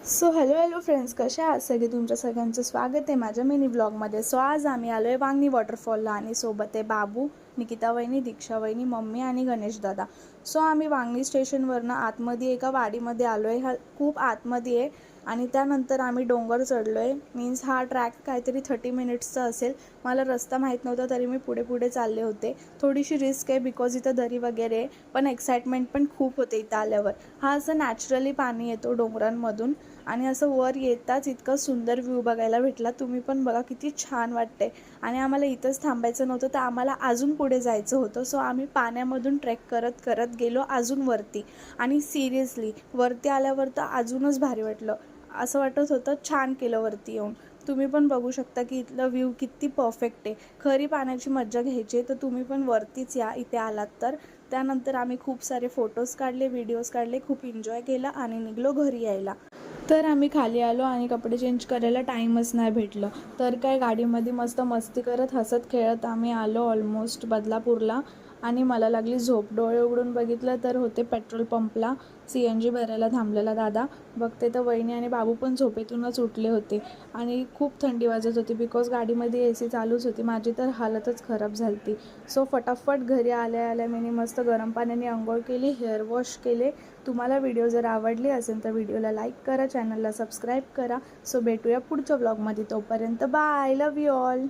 So hello friends, कशा आहात सगळे? तुमच्या सगळ्यांचं स्वागत आहे माझ्या मिनी ब्लॉगमध्ये. सो आज आम्ही आलो आहे वांगणी वॉटरफॉलला आणि सोबत आहे बाबू, निकिता वहिनी, दीक्षा वहिनी, मम्मी आणि गणेश दादा. सो आम्ही वांगणी स्टेशनवरनं आतमध्ये एका वाडीमध्ये आलो आहे. हा खूप आतमध्ये आहे आणि त्यानंतर आम्ही डोंगर चढलो आहे. मीन्स हा ट्रॅक काहीतरी 30 मिनिट्सचा असेल. मला रस्ता माहीत नव्हता तरी मी पुढे पुढे चालले होते. थोडीशी रिस्क आहे बिकॉज इथं दरी वगैरे आहे, पण एक्साइटमेंट पण खूप होते इथं आल्यावर. हा असं नॅचरली पाणी येतो डोंगरांमधून आणि असं वर येताच इतकं सुंदर व्ह्यू बघायला भेटला. तुम्ही पण बघा किती छान वाटते. आणि आम्हाला इथंच थांबायचं नव्हतं, तर आम्हाला अजून पुढे जायचं होतं. सो आम्ही पाण्यामधून ट्रेक करत करत गेलो अजून वरती. आणि सिरियसली वरती आल्यावर तर अजूनच भारी वाटलं. असं वाटत होतं छान केलं वरती येऊन. तुम्ही पण बघू शकता की इथलं व्ह्यू किती परफेक्ट आहे. खरी पाण्याची मज्जा घ्यायची तर तुम्ही पण वरतीच या इथे आलात तर. त्यानंतर आम्ही खूप सारे फोटोज काढले, व्हिडिओज काढले, खूप एन्जॉय केला आणि निघलो घरी यायला. तर आम्ही खाली आलो आणि कपडे चेंज करायला टाईमच नाही भेटलं. तर काय गाडीमध्ये मस्त मस्ती करत हसत खेळत आम्ही आलो ऑलमोस्ट बदलापूरला. आणि मला लागली झोप. डोळे उघडून बघितलं तर होते पेट्रोल पंपला. CNG भरायला थांबलेला दादा. बघते तर वहिनी आणि बाबू पण झोपेतूनच उठले होते. आणि खूप थंडी वाजत होती बिकॉज गाडीमध्ये AC चालूच होती. माझी तर हालतच खराब झाली. सो फटाफट घरी आल्या आल्या मी मस्त गरम पाण्याने अंघोळ केली, हेअर वॉश केले. तुम्हाला व्हिडिओ जर आवडली असेल तर व्हिडिओला लाईक करा, चॅनलला सबस्क्राईब करा. सो भेटूया पुढच्या ब्लॉगमध्ये. तोपर्यंत बाय, लव यू ऑल.